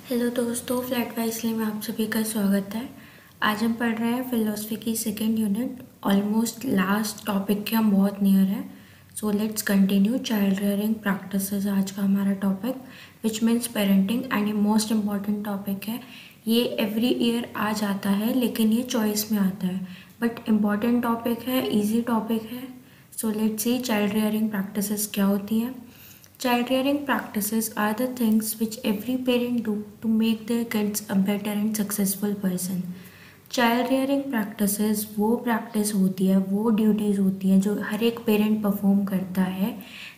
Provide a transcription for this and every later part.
Hello दोस्तों, flat wisely में आप सभी का स्वागत है। आज हम पढ़ रहे हैं फिलोसफी की second unit. Almost last topic के हम बहुत नियर हैं। So let's continue. Child rearing practices आज का हमारा topic, which means parenting, and ये मोस्ट इम्पॉर्टेंट टॉपिक है। ये एवरी ईयर आ जाता है लेकिन ये चॉइस में आता है, बट इम्पॉर्टेंट टॉपिक है, ईजी टॉपिक है। So let's see child rearing practices क्या होती हैं। Child rearing practices are the things which every parent do to make their kids a better and successful person. Child rearing practices वो practice होती है, वो duties होती हैं जो हर एक पेरेंट परफॉर्म करता है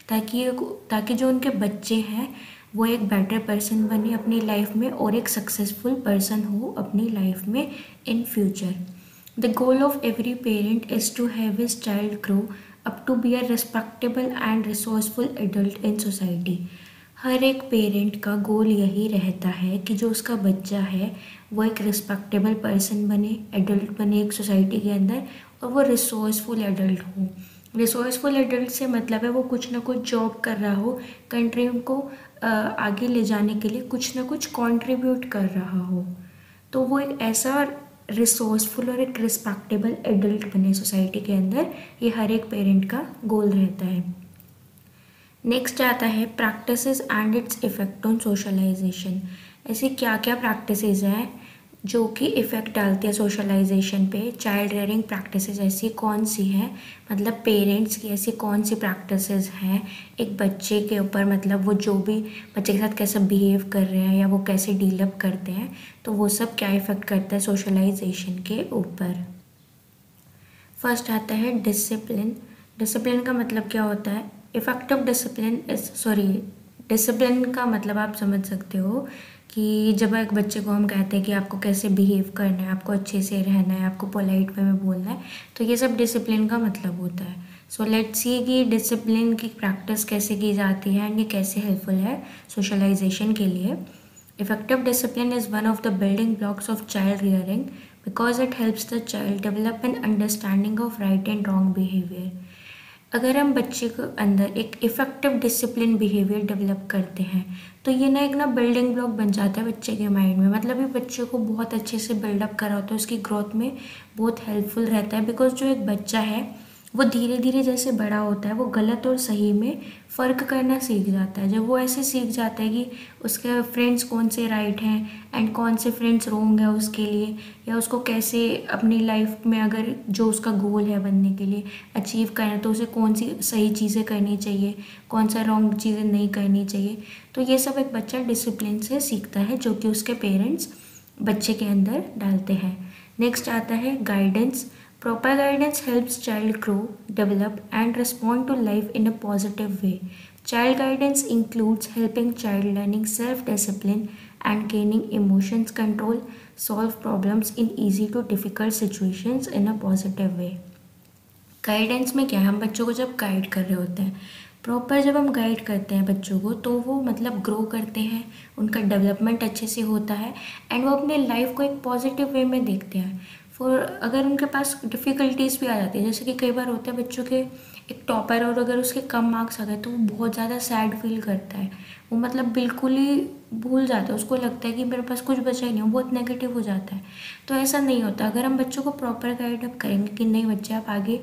ताकि जो उनके बच्चे हैं वो एक बेटर पर्सन बने अपनी लाइफ में और एक सक्सेसफुल पर्सन हो अपनी लाइफ में in future. The goal of every parent is to have his child grow up to be a respectable and resourceful adult in society. हर एक पेरेंट का गोल यही रहता है कि जो उसका बच्चा है वो एक रिस्पेक्टेबल पर्सन बने, एडल्ट बने एक सोसाइटी के अंदर, और वो रिसोर्सफुल एडल्ट हो। रिसोर्सफुल एडल्ट से मतलब है वो कुछ ना कुछ जॉब कर रहा हो, कंट्री को आगे ले जाने के लिए कुछ ना कुछ कंट्रीब्यूट कर रहा हो। तो वो एक ऐसा रिसोर्सफुल और एक रिस्पेक्टेबल एडल्ट बने सोसाइटी के अंदर, ये हर एक पेरेंट का गोल रहता है। नेक्स्ट आता है practices and its effect on socialisation. ऐसी क्या क्या प्रैक्टिसेस हैं जो कि इफ़ेक्ट डालती है सोशलाइजेशन पे। चाइल्ड रेयरिंग प्रैक्टिसेस ऐसी कौन सी हैं, मतलब पेरेंट्स की ऐसी कौन सी प्रैक्टिसेस हैं एक बच्चे के ऊपर, मतलब वो जो भी बच्चे के साथ कैसे बिहेव कर रहे हैं या वो कैसे डीलअप करते हैं, तो वो सब क्या इफ़ेक्ट करता है सोशलाइजेशन के ऊपर। फर्स्ट आता है डिसिप्लिन। डिसिप्लिन का मतलब क्या होता है? इफेक्टिव डिसिप्लिन डिसिप्लिन का मतलब आप समझ सकते हो कि जब एक बच्चे को हम कहते हैं कि आपको कैसे बिहेव करना है, आपको अच्छे से रहना है, आपको पोलाइट वे में बोलना है, तो ये सब डिसिप्लिन का मतलब होता है। सो लेट्स सी कि डिसिप्लिन की प्रैक्टिस कैसे की जाती है एंड ये कैसे हेल्पफुल है सोशलाइजेशन के लिए। Effective discipline is one of the building blocks of child rearing because it helps the child develop an understanding of right and wrong behaviour. अगर हम बच्चे को अंदर एक इफ़ेक्टिव डिसिप्लिन बिहेवियर डेवलप करते हैं तो ये ना एक ना बिल्डिंग ब्लॉक बन जाता है बच्चे के माइंड में, मतलब ये बच्चे को बहुत अच्छे से बिल्डअप करा होता है, उसकी ग्रोथ में बहुत हेल्पफुल रहता है। बिकॉज जो एक बच्चा है वो धीरे धीरे जैसे बड़ा होता है वो गलत और सही में फ़र्क करना सीख जाता है। जब वो ऐसे सीख जाता है कि उसके फ्रेंड्स कौन से राइट हैं एंड कौन से फ्रेंड्स रॉन्ग है उसके लिए, या उसको कैसे अपनी लाइफ में अगर जो उसका गोल है बनने के लिए अचीव करना है तो उसे कौन सी सही चीज़ें करनी चाहिए, कौन सा रॉन्ग चीज़ें नहीं करनी चाहिए, तो ये सब एक बच्चा डिसिप्लिन से सीखता है जो कि उसके पेरेंट्स बच्चे के अंदर डालते हैं। नेक्स्ट आता है guidance. Proper guidance helps child grow, develop, and respond to life in a positive way. Child guidance includes helping child learning self-discipline and gaining emotions control, solve problems in easy to difficult situations in a positive way. Guidance में क्या है, हम बच्चों को जब guide कर रहे होते हैं, प्रॉपर जब हम गाइड करते हैं बच्चों को तो वो मतलब ग्रो करते हैं, उनका डेवलपमेंट अच्छे से होता है एंड वो अपने लाइफ को एक पॉजिटिव वे में देखते हैं। फॉर अगर उनके पास डिफ़िकल्टीज़ भी आ जाती है, जैसे कि कई बार होता है बच्चों के एक टॉपर और अगर उसके कम मार्क्स आ गए तो वो बहुत ज़्यादा सैड फील करता है, वो मतलब बिल्कुल ही भूल जाता है, उसको लगता है कि मेरे पास कुछ बचा ही नहीं, बहुत नेगेटिव हो जाता है। तो ऐसा नहीं होता, अगर हम बच्चों को प्रॉपर गाइड अप करेंगे कि नहीं बच्चे आप आगे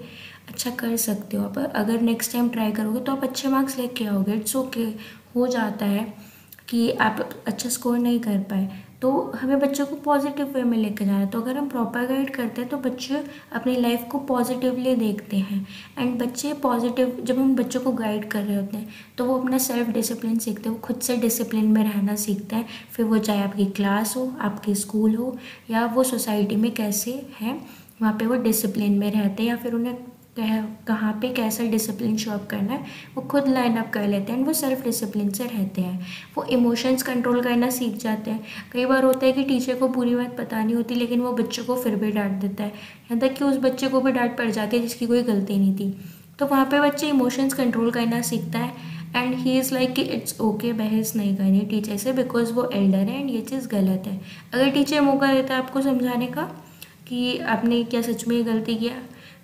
अच्छा कर सकते हो, आप अगर नेक्स्ट टाइम ट्राई करोगे तो आप अच्छे मार्क्स लेके आओगे, इट्स ओके, हो जाता है कि आप अच्छा स्कोर नहीं कर पाए, तो हमें बच्चों को पॉजिटिव वे में लेके जाना है। तो अगर हम प्रॉपर गाइड करते हैं तो बच्चे अपनी लाइफ को पॉजिटिवली देखते हैं एंड बच्चे पॉजिटिव, जब हम बच्चों को गाइड कर रहे होते हैं तो वो अपना सेल्फ डिसिप्लिन सीखते हैं, वो खुद से डिसिप्लिन में रहना सीखते हैं। फिर वो चाहे आपकी क्लास हो, आपकी स्कूल हो, या वो सोसाइटी में कैसे हैं वहाँ पे वो डिसिप्लिन में रहते हैं, या फिर उन्हें कहाँ पे कैसा डिसिप्लिन शो अप करना है वो खुद लाइन अप कर लेते हैं एंड वो सेल्फ डिसिप्लिन से रहते हैं। वो इमोशंस कंट्रोल करना सीख जाते हैं। कई बार होता है कि टीचर को पूरी बात पता नहीं होती लेकिन वो बच्चों को फिर भी डांट देता है, यहाँ तक कि उस बच्चे को भी डांट पड़ जाती है जिसकी कोई गलती नहीं थी। तो वहाँ पे बच्चे इमोशंस कंट्रोल करना सीखता है एंड ही इज़ लाइक कि इट्स ओके बहस नहीं करनी टीचर से बिकॉज वो एल्डर है एंड ये चीज़ गलत है। अगर टीचर मौका देता है आपको समझाने का कि आपने क्या सच में ये गलती किया,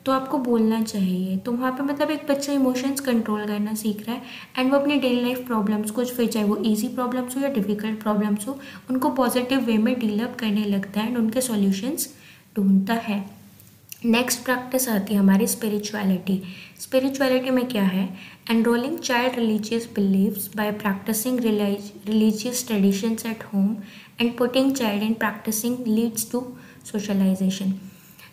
तो आपको बोलना चाहिए। तो वहाँ पे मतलब एक बच्चा इमोशंस कंट्रोल करना सीख रहा है एंड वो अपनी डेली लाइफ प्रॉब्लम्स को, फिर चाहे वो इजी प्रॉब्लम्स हो या डिफ़िकल्ट प्रॉब्लम्स हो, उनको पॉजिटिव वे में डील अप करने लगता है एंड उनके सॉल्यूशंस ढूंढता है। नेक्स्ट प्रैक्टिस आती है हमारी स्पिरिचुअलिटी। स्पिरिचुअलिटी में क्या है? Enrolling child religious believes by practising religious traditions at home and putting child in practising leads to socialisation.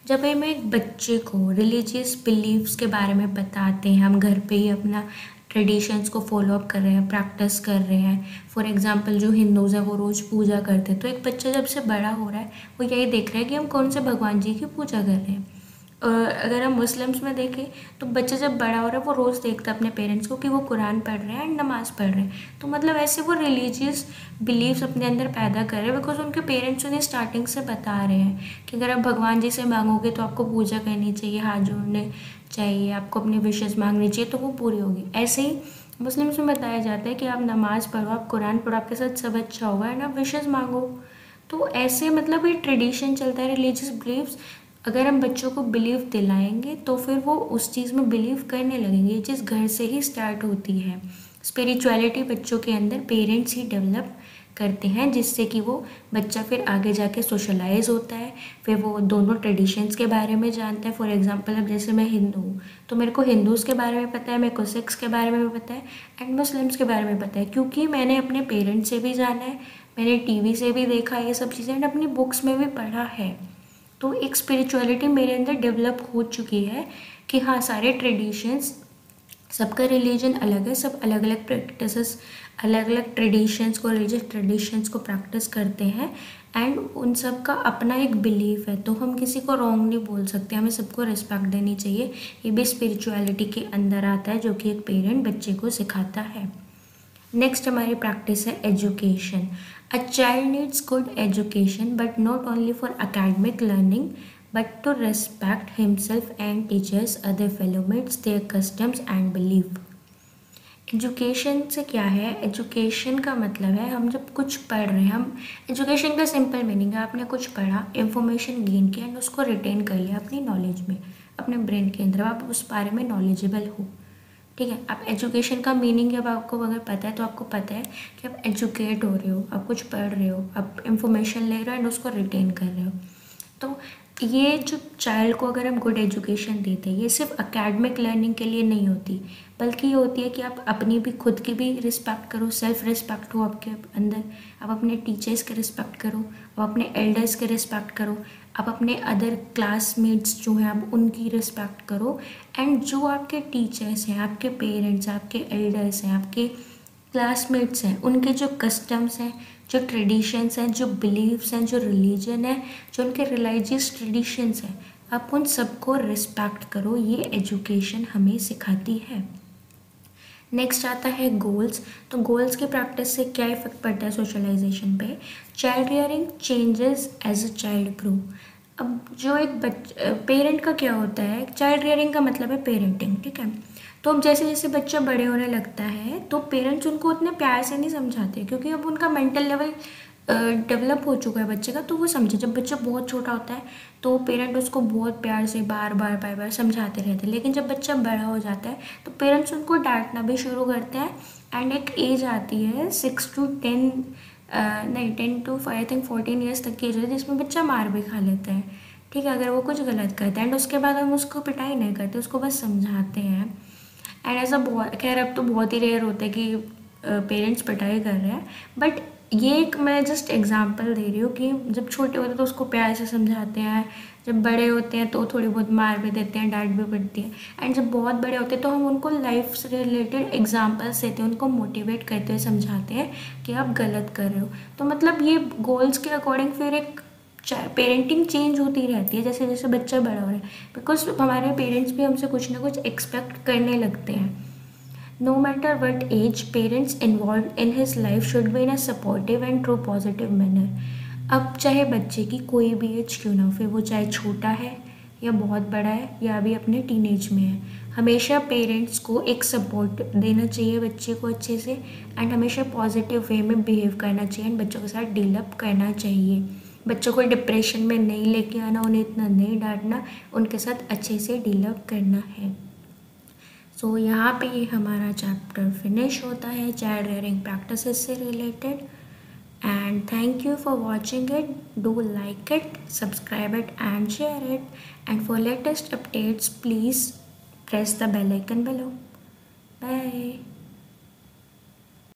जब हम एक बच्चे को रिलीजियस बिलीव्स के बारे में बताते हैं, हम घर पे ही अपना ट्रेडिशंस को फॉलो अप कर रहे हैं, प्रैक्टिस कर रहे हैं। फॉर एग्जांपल जो हिंदूज़ हैं वो रोज़ पूजा करते हैं, तो एक बच्चा जब से बड़ा हो रहा है वो यही देख रहा है कि हम कौन से भगवान जी की पूजा कर रहे हैं। और अगर हम मुस्लिम्स में देखें तो बच्चा जब बड़ा हो रहा है वो रोज़ देखता है अपने पेरेंट्स को कि वो कुरान पढ़ रहे हैं एंड नमाज़ पढ़ रहे हैं। तो मतलब ऐसे वो रिलीजियस बिलीव्स अपने अंदर पैदा कर रहे हैं, बिकॉज उनके पेरेंट्स उन्हें स्टार्टिंग से बता रहे हैं कि अगर आप भगवान जी से मांगोगे तो आपको पूजा करनी चाहिए, हाथ जोड़ने चाहिए, आपको अपनी विशेज़ मांगनी चाहिए, तो वो पूरी होगी। ऐसे ही मुस्लिम्स में बताया जाता है कि आप नमाज़ पढ़ो, आप कुरान पढ़ो, आपके साथ सब अच्छा होगा एंड आप विशेज़ मांगो। तो ऐसे मतलब ये ट्रेडिशन चलता है, रिलीजियस बिलीव्स। अगर हम बच्चों को बिलीव दिलाएंगे तो फिर वो उस चीज़ में बिलीव करने लगेंगे। ये चीज़ घर से ही स्टार्ट होती है। स्पिरिचुअलिटी बच्चों के अंदर पेरेंट्स ही डेवलप करते हैं, जिससे कि वो बच्चा फिर आगे जाके सोशलाइज होता है, फिर वो दोनों ट्रेडिशंस के बारे में जानता है। फॉर एग्जांपल अब जैसे मैं हिंदू हूँ तो मेरे को हिंदूज़ के बारे में पता है, मेरे को सिख्स के बारे में भी पता है एंड मुस्लिम्स के बारे में पता है, क्योंकि मैंने अपने पेरेंट्स से भी जाना है, मैंने टीवी से भी देखा ये सब चीज़ें एंड अपनी बुक्स में भी पढ़ा है। तो एक स्पिरिचुअलिटी मेरे अंदर डेवलप हो चुकी है कि हाँ, सारे ट्रेडिशंस, सबका रिलीजन अलग है, सब अलग अलग प्रैक्टिसेस, अलग अलग ट्रेडिशंस को, रिलीजियस ट्रेडिशंस को प्रैक्टिस करते हैं एंड उन सब का अपना एक बिलीफ है। तो हम किसी को रॉन्ग नहीं बोल सकते, हमें सबको रिस्पेक्ट देनी चाहिए। ये भी स्पिरिचुअलिटी के अंदर आता है, जो कि एक पेरेंट बच्चे को सिखाता है। नेक्स्ट हमारी प्रैक्टिस है education. A child needs good education but not only for academic learning but to respect himself and teachers, other fellow mates, their customs and belief. Education से क्या है? एजुकेशन का मतलब है हम जब कुछ पढ़ रहे हैं, हम एजुकेशन का सिंपल मीनिंग है आपने कुछ पढ़ा, इंफॉर्मेशन गेन किया एंड उसको रिटेन कर लिया अपनी नॉलेज में, अपने ब्रेन के अंदर, आप उस बारे में नॉलेजेबल हो। ठीक है, आप एजुकेशन का मीनिंग जब आपको अगर पता है तो आपको पता है कि आप एजुकेट हो रहे हो, आप कुछ पढ़ रहे हो, आप इंफॉर्मेशन ले रहे हो एंड उसको रिटेन कर रहे हो। तो ये जो चाइल्ड को अगर हम गुड एजुकेशन देते हैं, ये सिर्फ एकेडमिक लर्निंग के लिए नहीं होती, बल्कि ये होती है कि आप अपनी भी, खुद की भी रिस्पेक्ट करो, सेल्फ रिस्पेक्ट हो आपके अंदर, आप अपने टीचर्स के रिस्पेक्ट करो, आप अपने एल्डर्स के रिस्पेक्ट करो, आप अपने अदर क्लासमेट्स जो हैं आप उनकी रिस्पेक्ट करो एंड जो आपके टीचर्स हैं, आपके पेरेंट्स, आपके एल्डर्स हैं, आपके क्लासमेट्स हैं, उनके जो कस्टम्स हैं, जो ट्रेडिशंस हैं, जो बिलीव्स हैं, जो रिलीजन है, जो उनके रिलीजियस ट्रेडिशंस हैं, आप उन सबको रिस्पेक्ट करो। ये एजुकेशन हमें सिखाती है। नेक्स्ट आता है गोल्स। तो गोल्स की प्रैक्टिस से क्या इफेक्ट पड़ता है सोशलाइजेशन पे? Child rearing changes as a child grow. अब जो एक पेरेंट का क्या होता है, चाइल्ड रियरिंग का मतलब है पेरेंटिंग, ठीक है। तो अब जैसे जैसे बच्चा बड़े होने लगता है तो पेरेंट्स उनको उतने प्यार से नहीं समझाते, क्योंकि अब उनका मेंटल लेवल डेवलप हो चुका है बच्चे का, तो वो समझे। जब बच्चा बहुत छोटा होता है तो पेरेंट उसको बहुत प्यार से बार बार समझाते रहते हैं, लेकिन जब बच्चा बड़ा हो जाता है तो पेरेंट्स उनको डांटना भी शुरू करते हैं एंड एक एज आती है 6 to 10 नहीं 10 to आई थिंक 14 ईयर्स तक की एज होती है, जिसमें बच्चा मार भी खा लेता है, ठीक है, अगर वो कुछ गलत करता है। एंड उसके बाद हम उसको पिटाई नहीं करते, उसको बस समझाते हैं। एंड ऐसा बहुत, खैर अब तो बहुत ही रेयर होता है कि पेरेंट्स पिटाई कर रहे हैं, बट ये एक मैं जस्ट एग्जांपल दे रही हूँ कि जब छोटे होते हैं तो उसको प्यार से समझाते हैं, जब बड़े होते हैं तो थोड़ी बहुत मार भी देते हैं, डांट भी पड़ती है, एंड जब बहुत बड़े होते हैं तो हम उनको लाइफ से रिलेटेड एग्जांपल्स देते हैं, उनको मोटिवेट करते हुए समझाते हैं कि आप गलत कर रहे हो। तो मतलब ये गोल्स के अकॉर्डिंग फिर एक पेरेंटिंग चेंज होती रहती है जैसे जैसे बच्चा बड़ा हो रहा है, बिकॉज हमारे पेरेंट्स भी हमसे कुछ ना कुछ एक्सपेक्ट करने लगते हैं। No matter what age, parents involved in his life should be in a supportive and true positive manner. अब चाहे बच्चे की कोई भी एज क्यों ना हो, फिर वो चाहे छोटा है या बहुत बड़ा है या अभी अपने टीनेज में है, हमेशा पेरेंट्स को एक सपोर्ट देना चाहिए बच्चे को अच्छे से एंड हमेशा पॉजिटिव वे में बिहेव करना चाहिए एंड बच्चों के साथ डील अप करना चाहिए। बच्चों को डिप्रेशन में नहीं लेके आना, उन्हें इतना नहीं डांटना, उनके साथ अच्छे से डील अप करना है। सो यहाँ पे ये हमारा चैप्टर फिनिश होता है चाइल्ड रेयरिंग प्रैक्टिसेस से related. And thank you for watching it. Do like it, subscribe it and share it, and for latest updates please press the bell icon below. Bye.